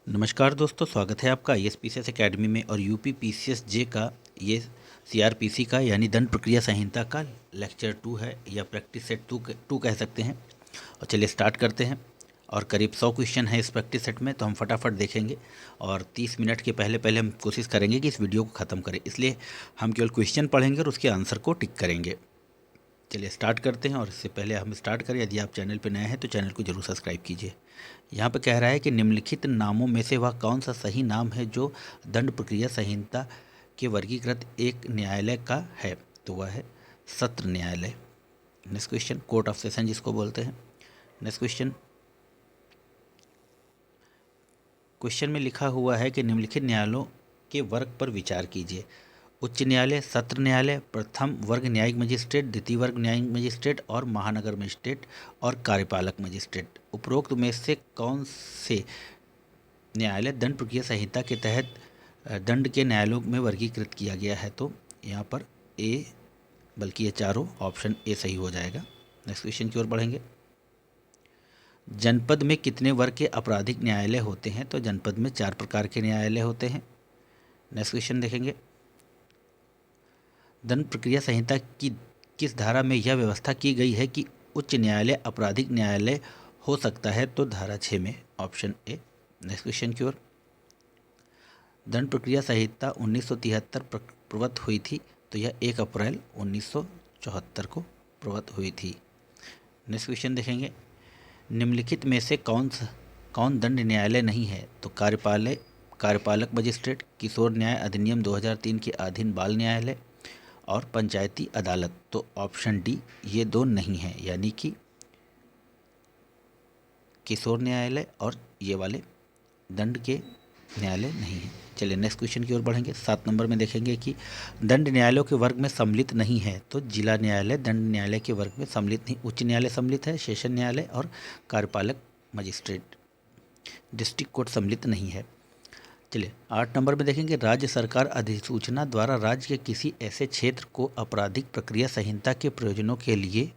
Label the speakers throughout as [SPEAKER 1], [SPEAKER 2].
[SPEAKER 1] नमस्कार दोस्तों, स्वागत है आपका ISPCS एकेडमी में। और यूपी PCS जे का ये CRPC का यानी दंड प्रक्रिया संहिता का लेक्चर 2 है, या प्रैक्टिस सेट 2 कह सकते हैं। और चलिए स्टार्ट करते हैं। और करीब 100 क्वेश्चन है इस प्रैक्टिस सेट में, तो हम फटाफट देखेंगे। और 30 मिनट के पहले पहले हम कोशिश करेंगे कि इस वीडियो को ख़त्म करें, इसलिए हम केवल क्वेश्चन पढ़ेंगे और उसके आंसर को टिक करेंगे। चलिए स्टार्ट करते हैं। और इससे पहले हम स्टार्ट करें, यदि आप चैनल पर नए हैं तो चैनल को जरूर सब्सक्राइब कीजिए। यहाँ पे कह रहा है कि निम्नलिखित नामों में से वह कौन सा सही नाम है जो दंड प्रक्रिया संहिता के वर्गीकृत एक न्यायालय का है। तो वह है सत्र न्यायालय। Next question, court of session जिसको बोलते हैं। नेक्स्ट क्वेश्चन में लिखा हुआ है कि निम्नलिखित न्यायालयों के वर्ग पर विचार कीजिए। उच्च न्यायालय, सत्र न्यायालय, प्रथम वर्ग न्यायिक मजिस्ट्रेट, द्वितीय वर्ग न्यायिक मजिस्ट्रेट और महानगर मजिस्ट्रेट और कार्यपालक मजिस्ट्रेट। उपरोक्त में से कौन से न्यायालय दंड प्रक्रिया संहिता के तहत दंड के न्यायालयों में वर्गीकृत किया गया है। तो यहाँ पर ए, बल्कि ये चारों, ऑप्शन ए सही हो जाएगा। नेक्स्ट क्वेश्चन की ओर बढ़ेंगे। जनपद में कितने वर्ग के आपराधिक न्यायालय होते हैं। तो जनपद में 4 प्रकार के न्यायालय होते हैं। नेक्स्ट क्वेश्चन देखेंगे। दंड प्रक्रिया संहिता की किस धारा में यह व्यवस्था की गई है कि उच्च न्यायालय आपराधिक न्यायालय हो सकता है। तो धारा 6 में, ऑप्शन ए। नेक्स्ट क्वेश्चन की ओर। दंड प्रक्रिया संहिता 1973 प्रवृत्त हुई थी, तो यह 1 अप्रैल 1974 को प्रवृत्त हुई थी। नेक्स्ट क्वेश्चन देखेंगे। निम्नलिखित में से कौन दंड न्यायालय नहीं है। तो कार्यपालक मजिस्ट्रेट, किशोर न्याय अधिनियम 2003 के अधीन बाल न्यायालय और पंचायती अदालत। तो ऑप्शन डी, ये दो नहीं है, यानी कि किशोर न्यायालय और ये वाले दंड के न्यायालय नहीं है। चलिए नेक्स्ट क्वेश्चन की ओर बढ़ेंगे। 7 नंबर में देखेंगे कि दंड न्यायालयों के वर्ग में सम्मिलित नहीं है। तो जिला न्यायालय दंड न्यायालय के वर्ग में सम्मिलित नहीं। उच्च न्यायालय सम्मिलित है, सेशन न्यायालय और कार्यपालक मजिस्ट्रेट, डिस्ट्रिक्ट कोर्ट सम्मिलित नहीं है। चलिए 8 नंबर में देखेंगे। राज्य सरकार अधिसूचना द्वारा राज्य के किसी ऐसे क्षेत्र को आपराधिक प्रक्रिया संहिता के प्रयोजनों के लिए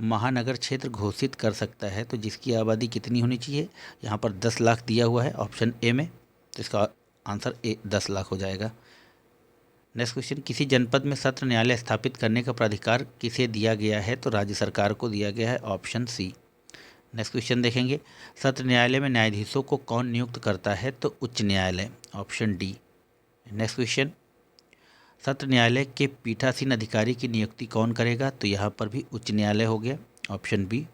[SPEAKER 1] महानगर क्षेत्र घोषित कर सकता है। तो जिसकी आबादी कितनी होनी चाहिए। यहाँ पर 10 लाख दिया हुआ है, ऑप्शन ए में। तो इसका आंसर ए 10 लाख हो जाएगा। Next question. किसी जनपद में सत्र न्यायालय स्थापित करने का प्राधिकार किसे दिया गया है। तो राज्य सरकार को दिया गया है, ऑप्शन सी। नेक्स्ट क्वेश्चन देखेंगे। सत्र न्यायालय में न्यायाधीशों को कौन नियुक्त करता है। तो उच्च न्यायालय, ऑप्शन डी। Next question. सत्र न्यायालय के पीठासीन अधिकारी की नियुक्ति कौन करेगा। तो यहाँ पर भी उच्च न्यायालय हो गया, ऑप्शन बी।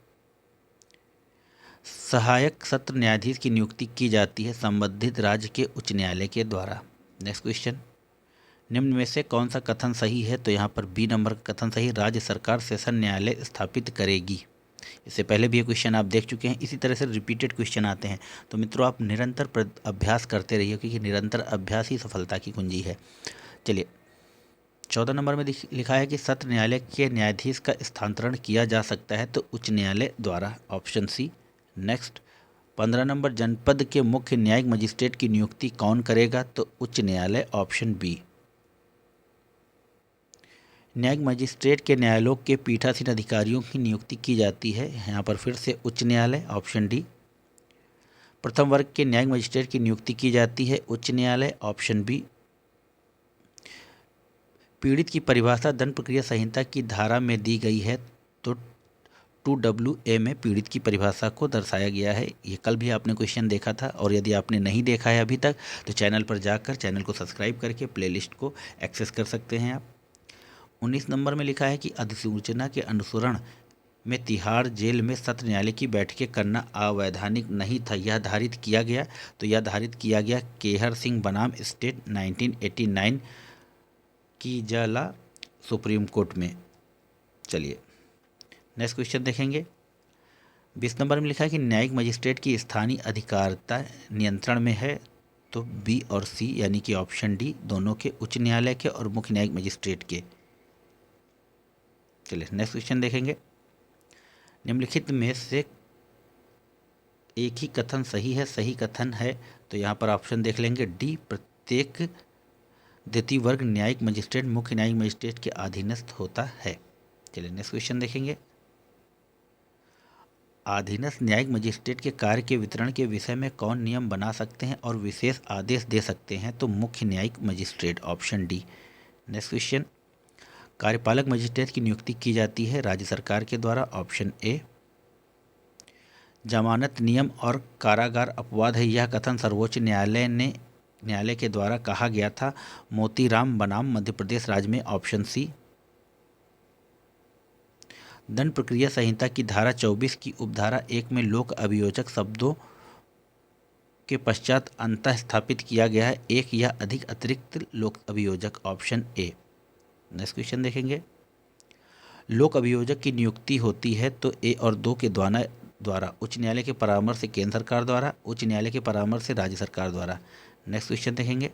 [SPEAKER 1] सहायक सत्र न्यायाधीश की नियुक्ति की जाती है संबंधित राज्य के उच्च न्यायालय के द्वारा। Next question. निम्न में से कौन सा कथन सही है। तो यहाँ पर बी नंबर का कथन सही, राज्य सरकार सेशन न्यायालय स्थापित करेगी। इससे पहले भी ये क्वेश्चन आप देख चुके हैं। इसी तरह से रिपीटेड क्वेश्चन आते हैं, तो मित्रों आप निरंतर अभ्यास करते रहिए, क्योंकि निरंतर अभ्यास ही सफलता की कुंजी है। चलिए 14 नंबर में लिखा है कि सत्र न्यायालय के न्यायाधीश का स्थानांतरण किया जा सकता है। तो उच्च न्यायालय द्वारा, ऑप्शन सी। Next 15 number. जनपद के मुख्य न्यायिक मजिस्ट्रेट की नियुक्ति कौन करेगा। तो उच्च न्यायालय, ऑप्शन बी। न्यायिक मजिस्ट्रेट के न्यायालयों के पीठासीन अधिकारियों की नियुक्ति की जाती है, यहाँ पर फिर से उच्च न्यायालय, ऑप्शन डी। प्रथम वर्ग के न्यायिक मजिस्ट्रेट की नियुक्ति की जाती है, उच्च न्यायालय, ऑप्शन बी। पीड़ित की परिभाषा दंड प्रक्रिया संहिता की धारा में दी गई है। तो 2WA में पीड़ित की परिभाषा को दर्शाया गया है। ये कल भी आपने क्वेश्चन देखा था, और यदि आपने नहीं देखा है अभी तक तो चैनल पर जाकर चैनल को सब्सक्राइब करके प्लेलिस्ट को एक्सेस कर सकते हैं आप। 19 नंबर में लिखा है कि अधिसूचना के अनुसरण में तिहाड़ जेल में सत्र न्यायालय की बैठकें करना अवैधानिक नहीं था, यह धारित किया गया। तो यह धारित किया गया केहर सिंह बनाम स्टेट 1989 की जला सुप्रीम कोर्ट में। चलिए नेक्स्ट क्वेश्चन देखेंगे। 20 नंबर में लिखा है कि न्यायिक मजिस्ट्रेट की स्थानीय अधिकारिता नियंत्रण में है। तो बी और सी, यानी कि ऑप्शन डी, दोनों के, उच्च न्यायालय के और मुख्य न्यायिक मजिस्ट्रेट के। चलिए नेक्स्ट क्वेश्चन देखेंगे। निम्नलिखित में से एक ही कथन सही है, सही कथन है। तो यहाँ पर ऑप्शन देख लेंगे डी, प्रत्येक द्वितीय वर्ग न्यायिक मजिस्ट्रेट मुख्य न्यायिक मजिस्ट्रेट के अधीनस्थ होता है। चलिए नेक्स्ट क्वेश्चन देखेंगे। अधीनस्थ न्यायिक मजिस्ट्रेट के कार्य के वितरण के विषय में कौन नियम बना सकते हैं और विशेष आदेश दे सकते हैं? तो मुख्य न्यायिक magistrate, option D. Next question, कार्यपालक मजिस्ट्रेट की नियुक्ति की जाती है राज्य सरकार के द्वारा, ऑप्शन ए। जमानत नियम और कारागार अपवाद है, यह कथन सर्वोच्च न्यायालय के द्वारा कहा गया था, मोतीराम बनाम मध्य प्रदेश राज्य में, ऑप्शन सी। दंड प्रक्रिया संहिता की धारा 24 की उपधारा 1 में लोक अभियोजक शब्दों के पश्चात अंतः स्थापित किया गया है एक या अधिक अतिरिक्त लोक अभियोजक, ऑप्शन ए। नेक्स्ट क्वेश्चन देखेंगे, लोक अभियोजक की नियुक्ति होती है तो ए और 2 के द्वारा उच्च न्यायालय के परामर्श से केंद्र सरकार द्वारा, उच्च न्यायालय के परामर्श से राज्य सरकार द्वारा। नेक्स्ट क्वेश्चन देखेंगे,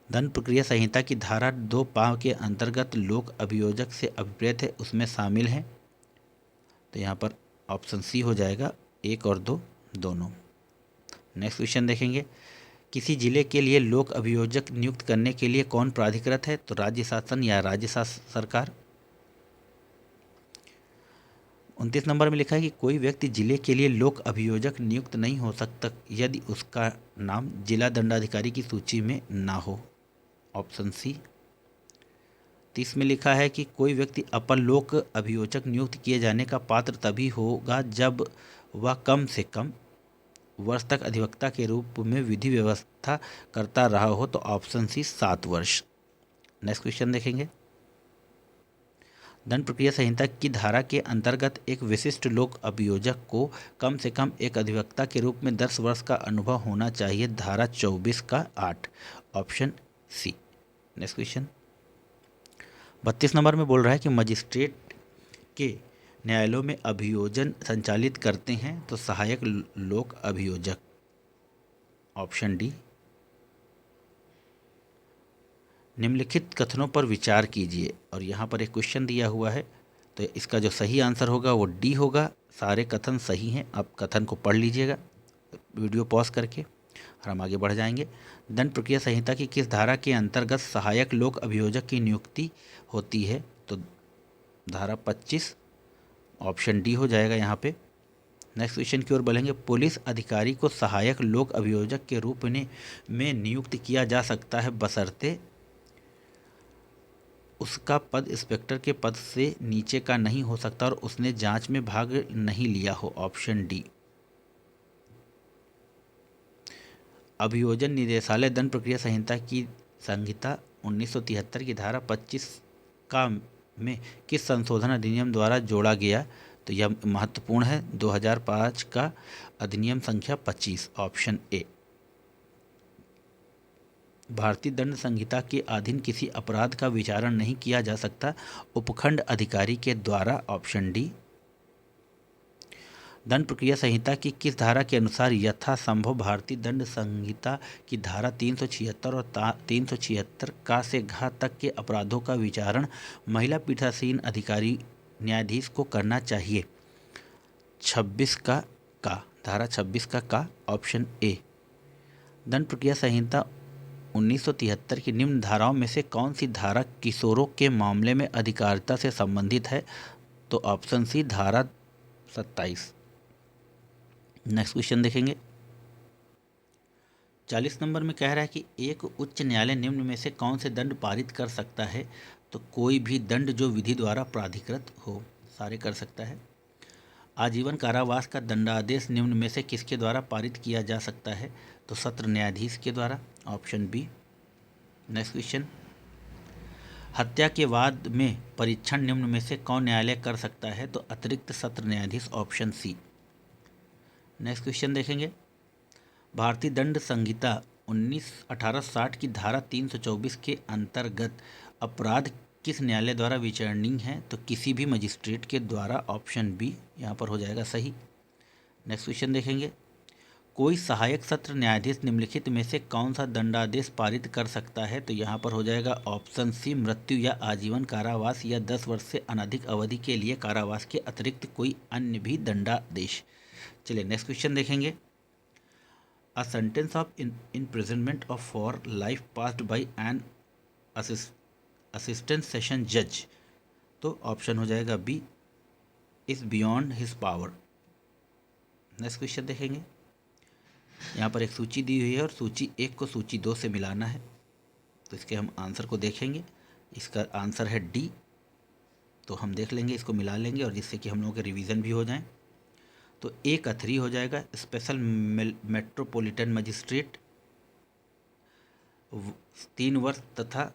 [SPEAKER 1] दंड प्रक्रिया संहिता की धारा 2 के अंतर्गत लोक अभियोजक से अभिप्रेत है उसमें शामिल हैं, तो यहाँ पर ऑप्शन सी हो जाएगा, 1 और 2 दोनों। नेक्स्ट क्वेश्चन देखेंगे, किसी जिले के लिए लोक अभियोजक नियुक्त करने के लिए कौन प्राधिकृत है? तो राज्य शासन या राज्य सरकार। 29 नंबर में लिखा है कि कोई व्यक्ति जिले के लिए लोक अभियोजक नियुक्त नहीं हो सकता यदि उसका नाम जिला दंडाधिकारी की सूची में ना हो, ऑप्शन सी। 30 में लिखा है कि कोई व्यक्ति अपर लोक अभियोजक नियुक्त किए जाने का पात्र तभी होगा जब वह कम से कम वर्ष तक अधिवक्ता के रूप में विधि व्यवस्था करता रहा हो, तो ऑप्शन सी 7 वर्ष। नेक्स्ट क्वेश्चन देखेंगे, दंड प्रक्रिया संहिता की धारा के अंतर्गत एक विशिष्ट लोक अभियोजक को कम से कम एक अधिवक्ता के रूप में 10 वर्ष का अनुभव होना चाहिए, धारा 24 का 8, option C. Next question, 32 number में बोल रहा है कि मजिस्ट्रेट के न्यायालयों में अभियोजन संचालित करते हैं तो सहायक लोक अभियोजक, ऑप्शन डी। निम्नलिखित कथनों पर विचार कीजिए, और यहाँ पर एक क्वेश्चन दिया हुआ है, तो इसका जो सही आंसर होगा वो डी होगा। सारे कथन सही हैं, आप कथन को पढ़ लीजिएगा वीडियो पॉज करके, और हम आगे बढ़ जाएंगे। दंड प्रक्रिया संहिता की किस धारा के अंतर्गत सहायक लोक अभियोजक की नियुक्ति होती है? तो धारा 25, ऑप्शन डी हो जाएगा यहाँ पे। नेक्स्ट क्वेश्चन की ओर बढ़ेंगे, पुलिस अधिकारी को सहायक लोक अभियोजक के रूप में नियुक्त किया जा सकता है बशर्ते उसका पद इंस्पेक्टर के पद से नीचे का नहीं हो सकता और उसने जांच में भाग नहीं लिया हो, ऑप्शन डी। अभियोजन निदेशालय दंड प्रक्रिया संहिता 1973 की धारा 25 का में किस संशोधन अधिनियम द्वारा जोड़ा गया? तो यह महत्वपूर्ण है, 2005 का अधिनियम संख्या 25, ऑप्शन ए। भारतीय दंड संहिता के अधीन किसी अपराध का विचारण नहीं किया जा सकता, उपखंड अधिकारी के द्वारा, ऑप्शन डी। दंड प्रक्रिया संहिता की किस धारा के अनुसार यथासंभव भारतीय दंड संहिता की धारा 376 और 376 का से घा तक के अपराधों का विचारण महिला पीठासीन अधिकारी न्यायाधीश को करना चाहिए? 26 का धारा 26 का, ऑप्शन ए। दंड प्रक्रिया संहिता 1973 की निम्न धाराओं में से कौन सी धारा किशोरों के मामले में अधिकारिता से संबंधित है? तो ऑप्शन सी, धारा 27। नेक्स्ट क्वेश्चन देखेंगे, 40 नंबर में कह रहा है कि एक उच्च न्यायालय निम्न में से कौन से दंड पारित कर सकता है? तो कोई भी दंड जो विधि द्वारा प्राधिकृत हो, सारे कर सकता है। आजीवन कारावास का दंडादेश निम्न में से किसके द्वारा पारित किया जा सकता है? तो सत्र न्यायाधीश के द्वारा, ऑप्शन बी। नेक्स्ट क्वेश्चन, हत्या के वाद में परीक्षण निम्न में से कौन न्यायालय कर सकता है? तो अतिरिक्त सत्र न्यायाधीश, ऑप्शन सी। नेक्स्ट क्वेश्चन देखेंगे, भारतीय दंड संहिता 1860 की धारा 324 के अंतर्गत अपराध किस न्यायालय द्वारा विचारणीय है? तो किसी भी मजिस्ट्रेट के द्वारा, ऑप्शन बी यहाँ पर हो जाएगा सही। नेक्स्ट क्वेश्चन देखेंगे, कोई सहायक सत्र न्यायाधीश निम्नलिखित में से कौन सा दंडादेश पारित कर सकता है? तो यहाँ पर हो जाएगा ऑप्शन सी, मृत्यु या आजीवन कारावास या 10 वर्ष से अनधिक अवधि के लिए कारावास के अतिरिक्त कोई अन्य भी दंडादेश। चलिए नेक्स्ट क्वेश्चन देखेंगे, a sentence of imprisonment of for life passed by an assistant session जज, तो ऑप्शन हो जाएगा B, is beyond his power. Next question देखेंगे। यहाँ पर एक सूची दी हुई है और सूची 1 को सूची 2 से मिलाना है, तो इसके हम आंसर को देखेंगे। इसका आंसर है डी, तो हम देख लेंगे, इसको मिला लेंगे और जिससे कि हम लोगों के रिवीजन भी हो जाएं। तो ए का 3 हो जाएगा, स्पेशल मेट्रोपॉलिटन मजिस्ट्रेट 3 वर्ष तथा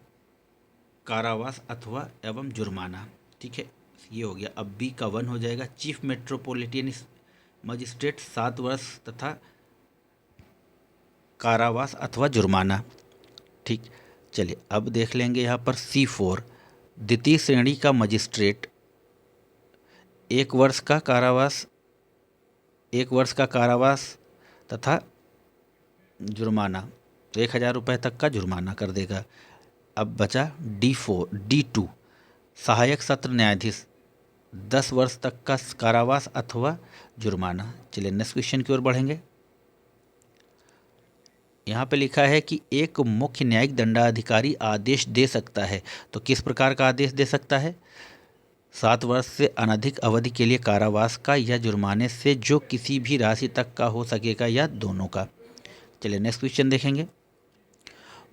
[SPEAKER 1] कारावास अथवा एवं जुर्माना। ठीक है, ये हो गया। अब बी का 1 हो जाएगा, चीफ मेट्रोपॉलिटन मजिस्ट्रेट 7 वर्ष तथा कारावास अथवा जुर्माना। ठीक, चलिए अब देख लेंगे यहाँ पर C4, द्वितीय श्रेणी का मजिस्ट्रेट 1 वर्ष का कारावास, 1 वर्ष का कारावास तथा जुर्माना, तो 1000 रुपये तक का जुर्माना कर देगा। अब बचा D2, सहायक सत्र न्यायाधीश 10 वर्ष तक का कारावास अथवा जुर्माना। चलिए नेक्स्ट क्वेश्चन की ओर बढ़ेंगे। यहाँ पे लिखा है कि एक मुख्य न्यायिक दंडाधिकारी आदेश दे सकता है, तो किस प्रकार का आदेश दे सकता है? 7 वर्ष से अनधिक अवधि के लिए कारावास का या जुर्माने से जो किसी भी राशि तक का हो सकेगा या दोनों का। चलिए नेक्स्ट क्वेश्चन देखेंगे।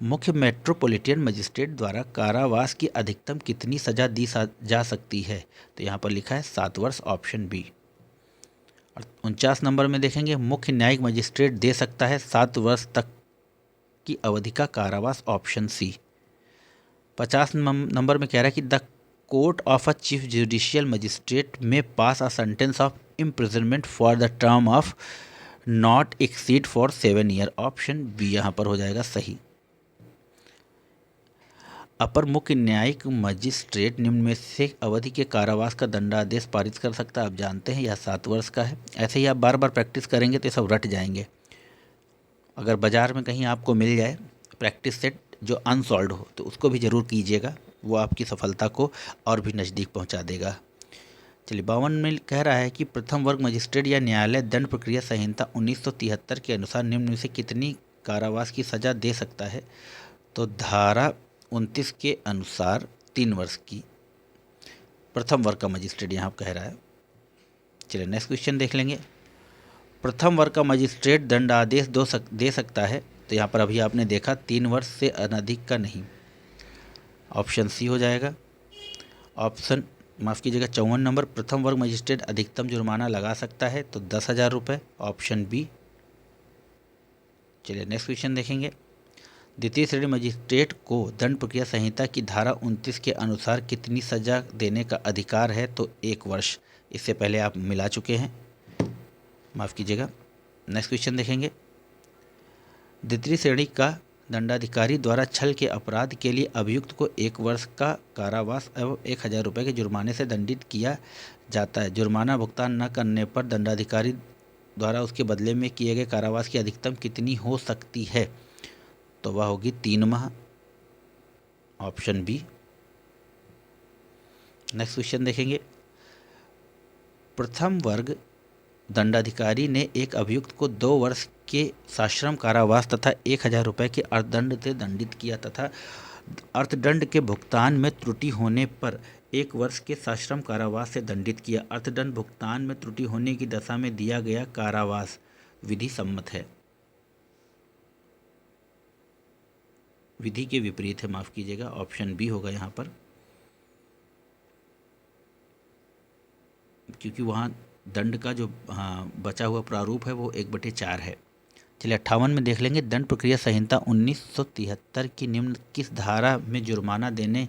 [SPEAKER 1] मुख्य मेट्रोपॉलिटन मजिस्ट्रेट द्वारा कारावास की अधिकतम कितनी सजा दी जा सकती है? तो यहाँ पर लिखा है 7 वर्ष, ऑप्शन बी। और 49 नंबर में देखेंगे, मुख्य न्यायिक मजिस्ट्रेट दे सकता है 7 वर्ष तक की अवधि का कारावास, ऑप्शन सी। 50 नंबर में कह रहा है कि the court of a chief judicial magistrate may pass a sentence of imprisonment for the term of not exceed for 7 year, option B यहाँ पर हो जाएगा सही। अपर मुख्य न्यायिक मजिस्ट्रेट निम्न में से अवधि के कारावास का दंडादेश पारित कर सकता है। आप जानते हैं यह 7 वर्ष का है। ऐसे ही आप बार बार प्रैक्टिस करेंगे तो सब रट जाएंगे। अगर बाज़ार में कहीं आपको मिल जाए प्रैक्टिस सेट जो अनसॉल्व हो तो उसको भी ज़रूर कीजिएगा, वो आपकी सफलता को और भी नज़दीक पहुंचा देगा। चलिए 52 में कह रहा है कि प्रथम वर्ग मजिस्ट्रेट या न्यायालय दंड प्रक्रिया संहिता 1973 के अनुसार निम्न में से कितनी कारावास की सज़ा दे सकता है? तो धारा 29 के अनुसार 3 वर्ष की प्रथम वर्ग का मजिस्ट्रेट यहाँ कह रहा है। चलिए नेक्स्ट क्वेश्चन देख लेंगे। प्रथम वर्ग का मजिस्ट्रेट दंडादेश दे सकता है, तो यहाँ पर अभी आपने देखा 3 वर्ष से अनधिक का नहीं, ऑप्शन सी हो जाएगा। ऑप्शन माफ़ कीजिएगा 54 नंबर, प्रथम वर्ग मजिस्ट्रेट अधिकतम जुर्माना लगा सकता है, तो 10,000 रुपये, ऑप्शन बी। चलिए नेक्स्ट क्वेश्चन देखेंगे। द्वितीय श्रेणी मजिस्ट्रेट को दंड प्रक्रिया संहिता की धारा 29 के अनुसार कितनी सजा देने का अधिकार है? तो 1 वर्ष। इससे पहले आप मिला चुके हैं, माफ़ कीजिएगा। नेक्स्ट क्वेश्चन देखेंगे। द्वितीय श्रेणी का दंडाधिकारी द्वारा छल के अपराध के लिए अभियुक्त को 1 वर्ष का कारावास एवं 1000 रुपये के जुर्माने से दंडित किया जाता है। जुर्माना भुगतान न करने पर दंडाधिकारी द्वारा उसके बदले में किए गए कारावास की अधिकतम कितनी हो सकती है? तो वह होगी 3 माह, ऑप्शन बी। नेक्स्ट क्वेश्चन देखेंगे। प्रथम वर्ग दंडाधिकारी ने एक अभियुक्त को 2 वर्ष के सश्रम कारावास तथा 1000 रुपये के अर्थदंड से दंडित किया तथा अर्थदंड के भुगतान में त्रुटि होने पर 1 वर्ष के सश्रम कारावास से दंडित किया। अर्थदंड भुगतान में त्रुटि होने की दशा में दिया गया कारावास विधि सम्मत है, विधि के विपरीत है, माफ़ कीजिएगा, ऑप्शन बी होगा यहाँ पर, क्योंकि वहाँ दंड का जो बचा हुआ प्रारूप है वो 1/4 है। चलिए 58 में देख लेंगे। दंड प्रक्रिया संहिता 1973 की निम्न किस धारा में जुर्माना देने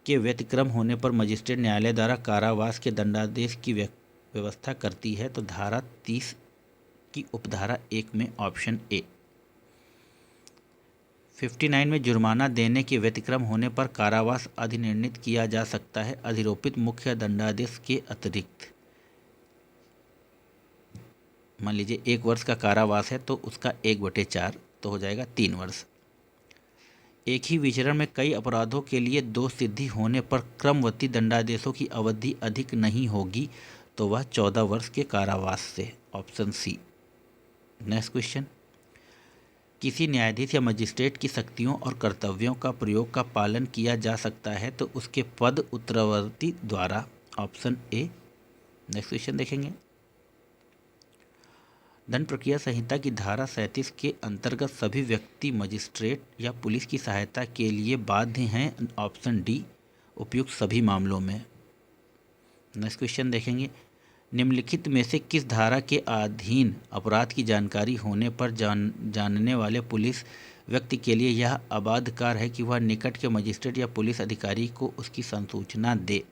[SPEAKER 1] के व्यतिक्रम होने पर मजिस्ट्रेट न्यायालय द्वारा कारावास के दंडादेश की व्यवस्था करती है? तो धारा 30 की उपधारा 1 में, ऑप्शन ए। 59 में जुर्माना देने के व्यतिक्रम होने पर कारावास अधिनिर्णित किया जा सकता है अधिरोपित मुख्य दंडादेश के अतिरिक्त। मान लीजिए 1 वर्ष का कारावास है तो उसका 1/4 तो हो जाएगा 3 वर्ष। एक ही विचरण में कई अपराधों के लिए दोष सिद्धि होने पर क्रमवती दंडादेशों की अवधि अधिक नहीं होगी, तो वह 14 वर्ष के कारावास से, ऑप्शन सी। Next question. किसी न्यायाधीश या मजिस्ट्रेट की शक्तियों और कर्तव्यों का प्रयोग का पालन किया जा सकता है तो उसके पद उत्तरवर्ती द्वारा, ऑप्शन ए। नेक्स्ट क्वेश्चन देखेंगे, दंड प्रक्रिया संहिता की धारा 37 के अंतर्गत सभी व्यक्ति मजिस्ट्रेट या पुलिस की सहायता के लिए बाध्य हैं। ऑप्शन डी, उपयुक्त सभी मामलों में। नेक्स्ट क्वेश्चन देखेंगे, निम्नलिखित में से किस धारा के अधीन अपराध की जानकारी होने पर जानने वाले पुलिस व्यक्ति के लिए यह अबाध्यकार है कि वह निकट के मजिस्ट्रेट या पुलिस अधिकारी को उसकी संसूचना दे।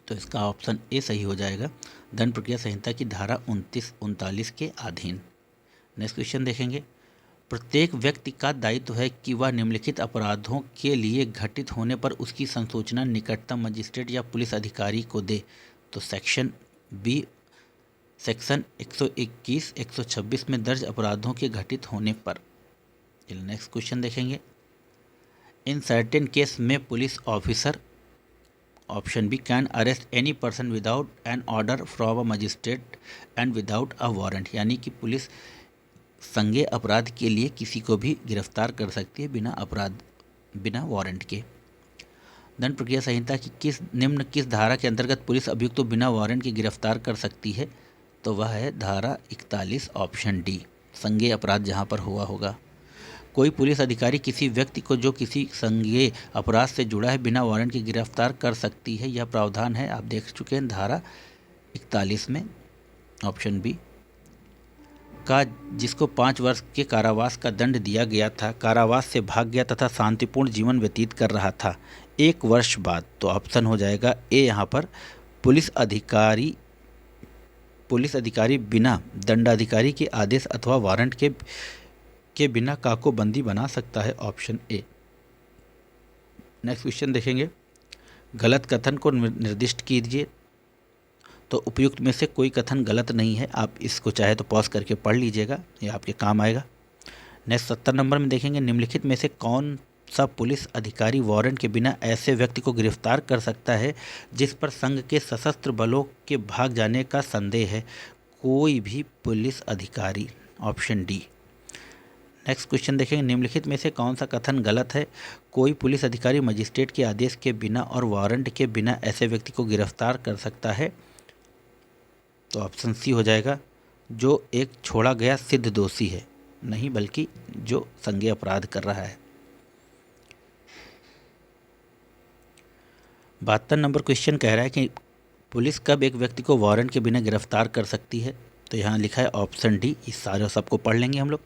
[SPEAKER 1] तो इसका ऑप्शन ए सही हो जाएगा, दंड प्रक्रिया संहिता की धारा 29-39 के अधीन। नेक्स्ट क्वेश्चन देखेंगे, प्रत्येक व्यक्ति का दायित्व है कि वह निम्नलिखित अपराधों के लिए घटित होने पर उसकी संसूचना निकटतम मजिस्ट्रेट या पुलिस अधिकारी को दे। तो सेक्शन बी, सेक्शन 121, 126 में दर्ज अपराधों के घटित होने पर। चलिए नेक्स्ट क्वेश्चन देखेंगे, इन सर्टेन केस में police officer, option B, can arrest any person without an order from a magistrate and without a warrant, यानी कि पुलिस संज्ञेय अपराध के लिए किसी को भी गिरफ्तार कर सकती है बिना वारंट के। दंड प्रक्रिया संहिता की किस धारा के अंतर्गत पुलिस अभियुक्त को बिना वारंट के गिरफ्तार कर सकती है? तो वह है धारा 41, ऑप्शन डी, संज्ञेय अपराध जहां पर हुआ होगा। कोई पुलिस अधिकारी किसी व्यक्ति को जो किसी संज्ञेय अपराध से जुड़ा है बिना वारंट के गिरफ्तार कर सकती है, यह प्रावधान है, आप देख चुके हैं, धारा 41 में, ऑप्शन बी का, जिसको 5 वर्ष के कारावास का दंड दिया गया था, कारावास से भाग गया तथा शांतिपूर्ण जीवन व्यतीत कर रहा था 1 वर्ष बाद। तो ऑप्शन हो जाएगा ए यहाँ पर, पुलिस अधिकारी बिना दंडाधिकारी के आदेश अथवा वारंट के बिना काको बंदी बना सकता है, ऑप्शन ए। नेक्स्ट क्वेश्चन देखेंगे, गलत कथन को निर्दिष्ट कीजिए। तो उपयुक्त में से कोई कथन गलत नहीं है, आप इसको चाहे तो पॉज करके पढ़ लीजिएगा, ये आपके काम आएगा। नेक्स्ट 70 नंबर में देखेंगे, निम्नलिखित में से कौन सा पुलिस अधिकारी वारंट के बिना ऐसे व्यक्ति को गिरफ्तार कर सकता है जिस पर संघ के सशस्त्र बलों के भाग जाने का संदेह है? कोई भी पुलिस अधिकारी, ऑप्शन डी। नेक्स्ट क्वेश्चन देखेंगे, निम्नलिखित में से कौन सा कथन गलत है? कोई पुलिस अधिकारी मजिस्ट्रेट के आदेश के बिना और वारंट के बिना ऐसे व्यक्ति को गिरफ्तार कर सकता है। तो ऑप्शन सी हो जाएगा, जो एक छोड़ा गया सिद्ध दोषी है, नहीं बल्कि जो संज्ञेय अपराध कर रहा है। 72 नंबर क्वेश्चन कह रहा है कि पुलिस कब एक व्यक्ति को वारंट के बिना गिरफ्तार कर सकती है? तो यहाँ लिखा है ऑप्शन डी, इस सारे सबको पढ़ लेंगे हम लोग।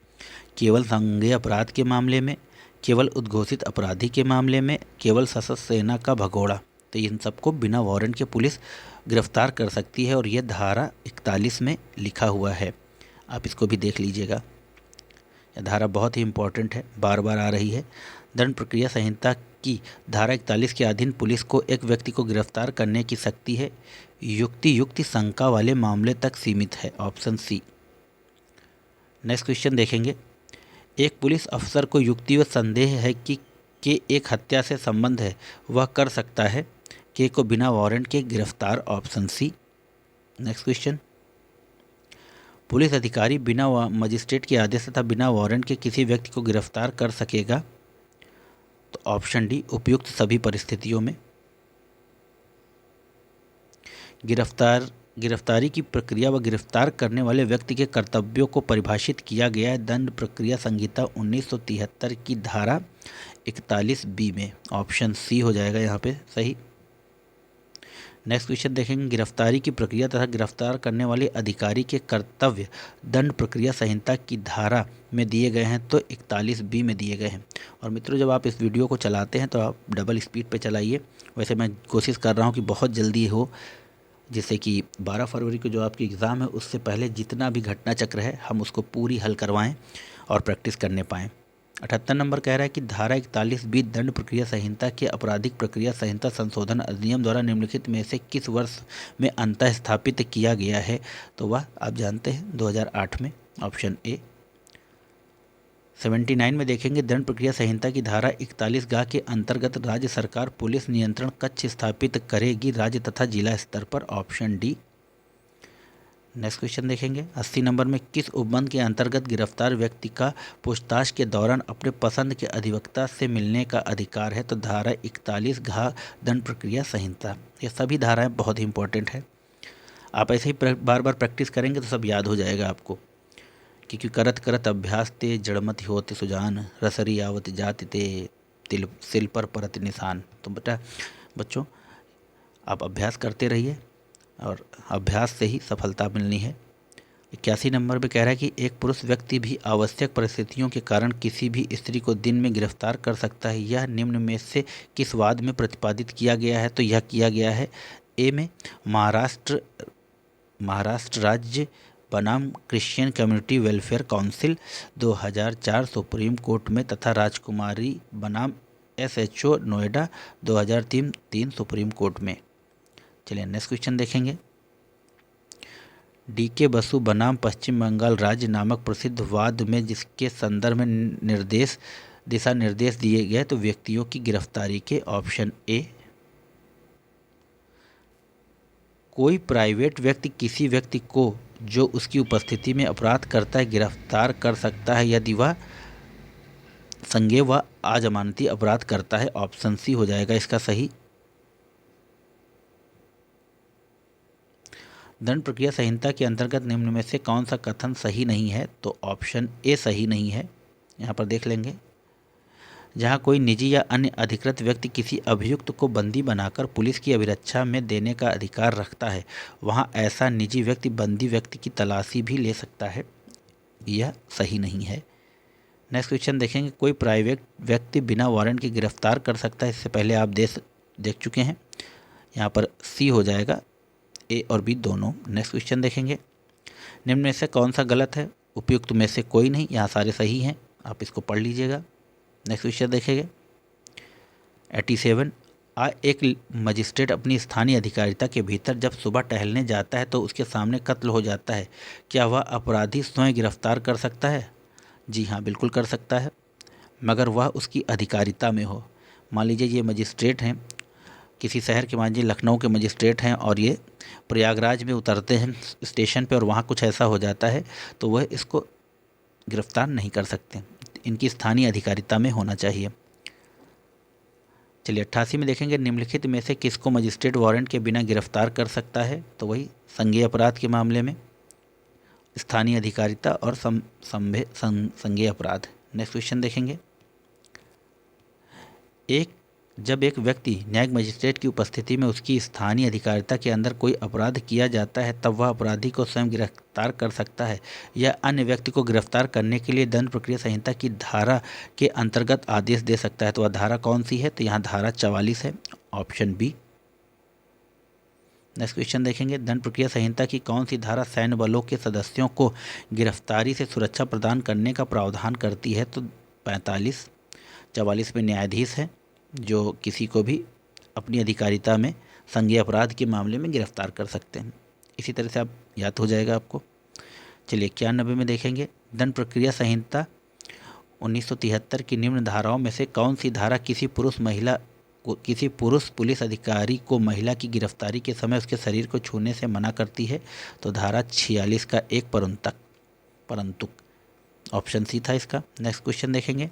[SPEAKER 1] केवल संज्ञेय अपराध के मामले में, केवल उद्घोषित अपराधी के मामले में, केवल सशस्त्र सेना का भगोड़ा। तो इन सबको बिना वारंट के पुलिस गिरफ्तार कर सकती है और यह धारा 41 में लिखा हुआ है, आप इसको भी देख लीजिएगा। यह धारा बहुत ही इम्पोर्टेंट है, बार बार आ रही है। दंड प्रक्रिया संहिता की धारा 41 के अधीन पुलिस को एक व्यक्ति को गिरफ्तार करने की शक्ति है, युक्ति शंका वाले मामले तक सीमित है, ऑप्शन सी। नेक्स्ट क्वेश्चन देखेंगे, एक पुलिस अफसर को युक्ति व संदेह है कि एक हत्या से संबंध है, वह कर सकता है के को बिना वारंट के गिरफ्तार, option C. Next question, police अधिकारी बिना मजिस्ट्रेट के आदेश तथा बिना वारंट के किसी व्यक्ति को गिरफ्तार कर सकेगा। तो ऑप्शन डी, उपयुक्त सभी परिस्थितियों में। गिरफ्तारी की प्रक्रिया व गिरफ्तार करने वाले व्यक्ति के कर्तव्यों को परिभाषित किया गया है दंड प्रक्रिया संहिता 1973 की धारा 41B में, ऑप्शन सी हो जाएगा यहाँ पे सही। नेक्स्ट क्वेश्चन देखेंगे, गिरफ्तारी की प्रक्रिया तथा गिरफ्तार करने वाले अधिकारी के कर्तव्य दंड प्रक्रिया संहिता की धारा में दिए गए हैं, तो 41B में दिए गए हैं। और मित्रों, जब आप इस वीडियो को चलाते हैं तो आप डबल स्पीड पे चलाइए। वैसे मैं कोशिश कर रहा हूँ कि बहुत जल्दी हो, जिससे कि 12 फरवरी को जो आपकी एग्ज़ाम है उससे पहले जितना भी घटना चक्र है हम उसको पूरी हल करवाएं और प्रैक्टिस करने पाएँ। 78 नंबर कह रहा है कि धारा 41B दंड प्रक्रिया संहिता के आपराधिक प्रक्रिया संहिता संशोधन अधिनियम द्वारा निम्नलिखित में से किस वर्ष में अंतः स्थापित किया गया है? तो वह आप जानते हैं 2008 में, ऑप्शन ए। 79 में देखेंगे, दंड प्रक्रिया संहिता की धारा 41 के अंतर्गत राज्य सरकार पुलिस नियंत्रण कक्ष स्थापित करेगी राज्य तथा जिला स्तर पर, ऑप्शन डी। नेक्स्ट क्वेश्चन देखेंगे 80 नंबर में, किस उपबंध के अंतर्गत गिरफ्तार व्यक्ति का पूछताछ के दौरान अपने पसंद के अधिवक्ता से मिलने का अधिकार है? तो धारा 41 घ दंड प्रक्रिया संहिता। ये सभी धाराएं बहुत ही इंपॉर्टेंट है, आप ऐसे ही बार बार प्रैक्टिस करेंगे तो सब याद हो जाएगा आपको। क्योंकि करत करत अभ्यास ते जड़मति होते सुजान, रसरी आवत जाति ते तिल सिल पर परत निशान। तो बच्चों आप अभ्यास करते रहिए और अभ्यास से ही सफलता मिलनी है। 81 नंबर पे कह रहा है कि एक पुरुष व्यक्ति भी आवश्यक परिस्थितियों के कारण किसी भी स्त्री को दिन में गिरफ्तार कर सकता है। यह निम्न में से किस वाद में प्रतिपादित किया गया है? तो यह किया गया है ए में महाराष्ट्र राज्य बनाम Christian community welfare council 2004 supreme court में, तथा राजकुमारी बनाम SHO नोएडा 2003 सुप्रीम कोर्ट में। चलिए नेक्स्ट क्वेश्चन देखेंगे। DK बसु बनाम पश्चिम बंगाल राज्य नामक प्रसिद्ध वाद में जिसके संदर्भ में दिशा निर्देश दिए गए तो व्यक्तियों की गिरफ्तारी के ऑप्शन ए, कोई प्राइवेट व्यक्ति किसी व्यक्ति को जो उसकी उपस्थिति में अपराध करता है गिरफ्तार कर सकता है यदि वह संज्ञेय व अजमानती अपराध करता है। ऑप्शन सी हो जाएगा इसका सही। दंड प्रक्रिया संहिता के अंतर्गत निम्न में से कौन सा कथन सही नहीं है? तो ऑप्शन ए सही नहीं है। यहाँ पर देख लेंगे, जहाँ कोई निजी या अन्य अधिकृत व्यक्ति किसी अभियुक्त को बंदी बनाकर पुलिस की अभिरक्षा में देने का अधिकार रखता है, वहाँ ऐसा निजी व्यक्ति बंदी व्यक्ति की तलाशी भी ले सकता है। यह सही नहीं है। नेक्स्ट क्वेश्चन देखेंगे, कोई प्राइवेट व्यक्ति बिना वारंट के गिरफ्तार कर सकता है? इससे पहले आप देख चुके हैं, यहाँ पर सी हो जाएगा, ए और बी दोनों। नेक्स्ट क्वेश्चन देखेंगे, निम्न में से कौन सा गलत है? उपयुक्त में से कोई नहीं, यहाँ सारे सही हैं, आप इसको पढ़ लीजिएगा। नेक्स्ट क्वेश्चन देखेंगे 87, एक मजिस्ट्रेट अपनी स्थानीय अधिकारिता के भीतर जब सुबह टहलने जाता है तो उसके सामने कत्ल हो जाता है, क्या वह अपराधी स्वयं गिरफ्तार कर सकता है? जी हाँ, बिल्कुल कर सकता है, मगर वह उसकी अधिकारिता में हो। मान लीजिए ये मजिस्ट्रेट हैं किसी शहर के, मान लीजिए लखनऊ के मजिस्ट्रेट हैं और ये प्रयागराज में उतरते हैं स्टेशन पे और वहाँ कुछ ऐसा हो जाता है तो वह इसको गिरफ्तार नहीं कर सकते, इनकी स्थानीय अधिकारिता में होना चाहिए। चलिए 88 में देखेंगे, निम्नलिखित में से किसको मजिस्ट्रेट वारंट के बिना गिरफ्तार कर सकता है? तो वही संज्ञेय अपराध के मामले में स्थानीय अधिकारिता और संज्ञेय अपराध। नेक्स्ट क्वेश्चन देखेंगे, जब एक व्यक्ति न्यायिक मजिस्ट्रेट की उपस्थिति में उसकी स्थानीय अधिकारिता के अंदर कोई अपराध किया जाता है तब वह अपराधी को स्वयं गिरफ्तार कर सकता है या अन्य व्यक्ति को गिरफ्तार करने के लिए दंड प्रक्रिया संहिता की धारा के अंतर्गत आदेश दे सकता है। तो वह धारा कौन सी है? तो यहाँ धारा 44 है, ऑप्शन बी। नेक्स्ट क्वेश्चन देखेंगे, दंड प्रक्रिया संहिता की कौन सी धारा सैन्य बलों के सदस्यों को गिरफ्तारी से सुरक्षा प्रदान करने का प्रावधान करती है? तो 45। 44 में न्यायाधीश है जो किसी को भी अपनी अधिकारिता में संज्ञेय अपराध के मामले में गिरफ्तार कर सकते हैं। इसी तरह से आप याद हो जाएगा आपको। चलिए 91 में देखेंगे, दंड प्रक्रिया संहिता 1973 की निम्न धाराओं में से कौन सी धारा किसी पुरुष पुलिस अधिकारी को महिला की गिरफ्तारी के समय उसके शरीर को छूने से मना करती है? तो धारा 46 का एक परंतुक, ऑप्शन सी था इसका। नेक्स्ट क्वेश्चन देखेंगे,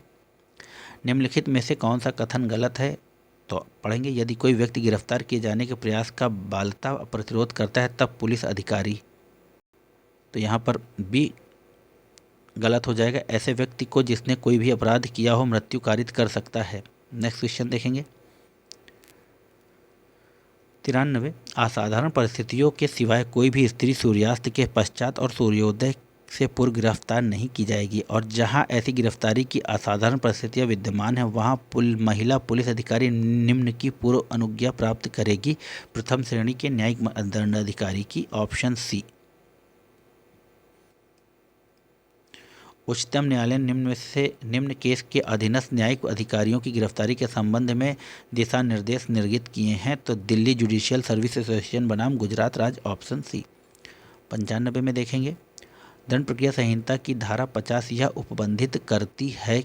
[SPEAKER 1] निम्नलिखित में से कौन सा कथन गलत है? तो पढ़ेंगे, यदि कोई व्यक्ति गिरफ्तार किए जाने के प्रयास का बालता प्रतिरोध करता है तब पुलिस अधिकारी, तो यहाँ पर बी गलत हो जाएगा, ऐसे व्यक्ति को जिसने कोई भी अपराध किया हो मृत्यु कारित कर सकता है। नेक्स्ट क्वेश्चन देखेंगे 93, असाधारण परिस्थितियों के सिवाय कोई भी स्त्री सूर्यास्त के पश्चात और सूर्योदय से पूर्व गिरफ्तार नहीं की जाएगी, और जहां ऐसी गिरफ्तारी की असाधारण परिस्थितियां विद्यमान हैं वहां महिला पुलिस अधिकारी निम्न की पूर्व अनुज्ञा प्राप्त करेगी। प्रथम श्रेणी के न्यायिक दंडाधिकारी की, ऑप्शन सी। उच्चतम न्यायालय निम्न केस के अधीनस्थ न्यायिक अधिकारियों की गिरफ्तारी के संबंध में दिशा निर्देश निर्गत किए हैं? तो दिल्ली जुडिशियल सर्विस एसोसिएशन बनाम गुजरात राज्य, ऑप्शन सी। 95 में देखेंगे, दंड प्रक्रिया संहिता की धारा 50 यह उपबंधित करती है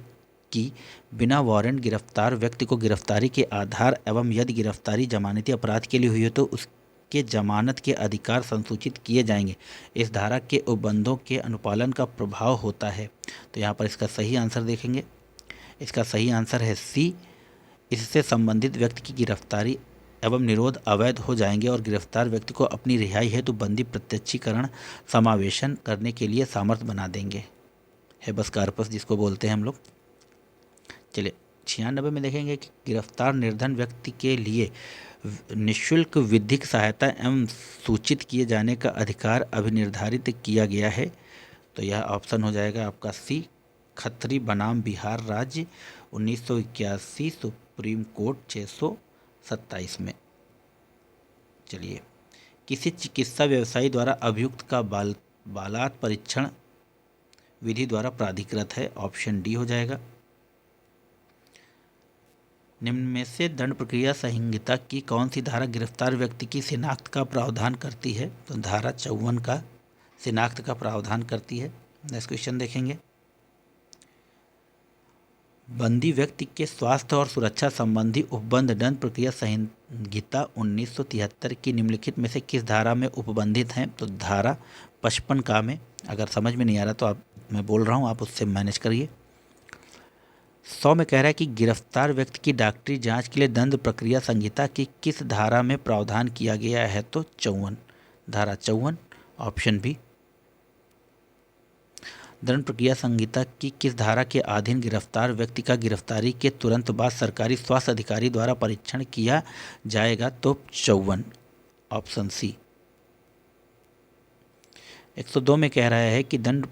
[SPEAKER 1] कि बिना वारंट गिरफ्तार व्यक्ति को गिरफ्तारी के आधार एवं यदि गिरफ्तारी जमानती अपराध के लिए हुई हो तो के जमानत के अधिकार संसूचित किए जाएंगे। इस धारा के उपबंधों के अनुपालन का प्रभाव होता है। तो यहाँ पर इसका सही आंसर देखेंगे। इसका सही आंसर है सी। इससे संबंधित व्यक्ति की गिरफ्तारी एवं निरोध अवैध हो जाएंगे और गिरफ्तार व्यक्ति को अपनी रिहाई हेतु बंदी प्रत्यक्षीकरण समावेशन करने के लिए सामर्थ्य बना देंगे। हेबस कार्पस जिसको बोलते हैं हम लोग। चलिए 96 में देखेंगे कि गिरफ्तार निर्धन व्यक्ति के लिए निःशुल्क विधिक सहायता एवं सूचित किए जाने का अधिकार अभिनिर्धारित किया गया है। तो यह ऑप्शन हो जाएगा आपका सी, खत्री बनाम बिहार राज्य 1981 सुप्रीम कोर्ट 627 में। चलिए, किसी चिकित्सा व्यवसायी द्वारा अभियुक्त का बालात परीक्षण विधि द्वारा प्राधिकृत है। ऑप्शन डी हो जाएगा। निम्न में से दंड प्रक्रिया संहिता की कौन सी धारा गिरफ्तार व्यक्ति की शिनाख्त का प्रावधान करती है? तो धारा 54 का शिनाख्त का प्रावधान करती है। नेक्स्ट क्वेश्चन देखेंगे। बंदी व्यक्ति के स्वास्थ्य और सुरक्षा संबंधी उपबंध दंड प्रक्रिया संहिता 1973 की निम्नलिखित में से किस धारा में उपबंधित हैं? तो धारा 55 का में। अगर समझ में नहीं आ रहा तो मैं बोल रहा हूँ, आप उससे मैनेज करिए। 100 में कह रहा है कि गिरफ्तार व्यक्ति की डॉक्टरी जांच के लिए दंड प्रक्रिया संहिता की किस धारा में प्रावधान किया गया है? तो 54, धारा 54, ऑप्शन बी। दंड प्रक्रिया संहिता की किस धारा के अधीन गिरफ्तार व्यक्ति का गिरफ्तारी के तुरंत बाद सरकारी स्वास्थ्य अधिकारी द्वारा परीक्षण किया जाएगा? तो 54, ऑप्शन सी। 102 में कह रहा है कि दंड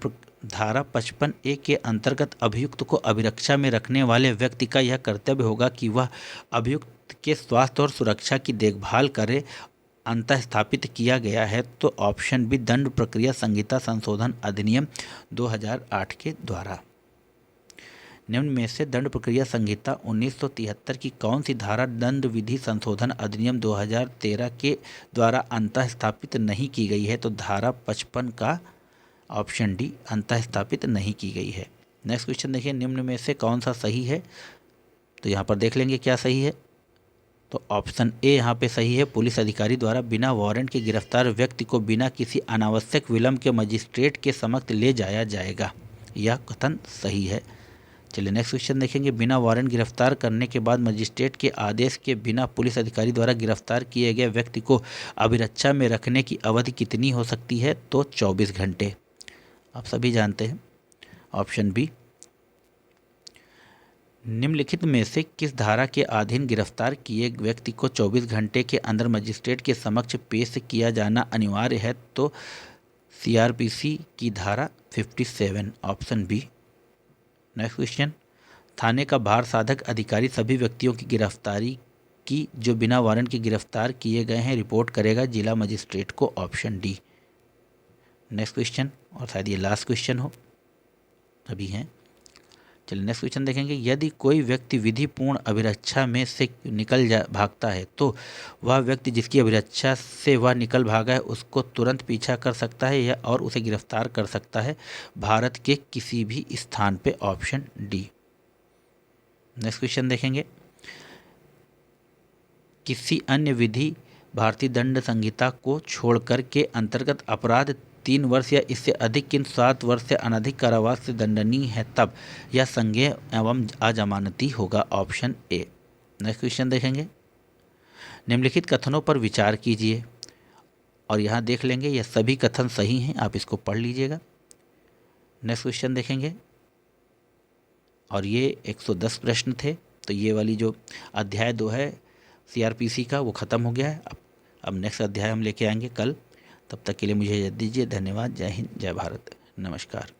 [SPEAKER 1] धारा 55A के अंतर्गत अभियुक्त को अभिरक्षा में रखने वाले व्यक्ति का यह कर्तव्य होगा कि वह अभियुक्त के स्वास्थ्य और सुरक्षा की देखभाल करे। अंतः स्थापित किया गया है। तो ऑप्शन बी, दंड प्रक्रिया संहिता संशोधन अधिनियम 2008 के द्वारा। निम्न में से दंड प्रक्रिया संहिता 1973 की कौन सी धारा दंड विधि संशोधन अधिनियम 2013 के द्वारा अंतः स्थापित नहीं की गई है? तो धारा 55 का, ऑप्शन डी, अंतः स्थापित नहीं की गई है। नेक्स्ट क्वेश्चन देखिए, निम्न में से कौन सा सही है? तो यहाँ पर देख लेंगे क्या सही है। तो ऑप्शन ए यहाँ पे सही है। पुलिस अधिकारी द्वारा बिना वारंट के गिरफ्तार व्यक्ति को बिना किसी अनावश्यक विलंब के मजिस्ट्रेट के समक्ष ले जाया जाएगा। यह कथन सही है। चलिए नेक्स्ट क्वेश्चन देखेंगे। बिना वारंट गिरफ्तार करने के बाद मजिस्ट्रेट के आदेश के बिना पुलिस अधिकारी द्वारा गिरफ्तार किए गए व्यक्ति को अभिरक्षा में रखने की अवधि कितनी हो सकती है? तो 24 घंटे। आप सभी जानते हैं। Option B. निम्नलिखित में से किस धारा के अधीन गिरफ्तार किए व्यक्ति को 24 घंटे के अंदर मजिस्ट्रेट के समक्ष पेश किया जाना अनिवार्य है? तो CRPC की धारा 57, ऑप्शन बी। Next question. थाने का भार साधक अधिकारी सभी व्यक्तियों की गिरफ्तारी की जो बिना वारंट के गिरफ्तार किए गए हैं रिपोर्ट करेगा जिला मजिस्ट्रेट को। Option D. नेक्स्ट क्वेश्चन, और शायद ये लास्ट क्वेश्चन हो, अभी हैं। चलिए नेक्स्ट क्वेश्चन देखेंगे। यदि कोई व्यक्ति विधिपूर्ण अभिरक्षा में से भागता है तो वह व्यक्ति जिसकी अभिरक्षा से वह निकल भागा है उसको तुरंत पीछा कर सकता है या और उसे गिरफ्तार कर सकता है भारत के किसी भी स्थान पे। Option D. नेक्स्ट क्वेश्चन देखेंगे। किसी अन्य विधि भारतीय दंड संहिता को छोड़कर के अंतर्गत अपराध 3 वर्ष या इससे अधिक किन 7 वर्ष से अनधिक कारावास से दंडनीय है तब यह संज्ञेय एवं अजमानती होगा। Option A. नेक्स्ट क्वेश्चन देखेंगे। निम्नलिखित कथनों पर विचार कीजिए और यहाँ देख लेंगे यह सभी कथन सही हैं, आप इसको पढ़ लीजिएगा। नेक्स्ट क्वेश्चन देखेंगे और ये 110 प्रश्न थे। तो ये वाली जो अध्याय 2 है CRPC का वो ख़त्म हो गया है। अब नेक्स्ट अध्याय हम लेके आएंगे कल। तब तक के लिए मुझे इजाज़त दीजिए। धन्यवाद। जय हिंद, जय भारत, नमस्कार।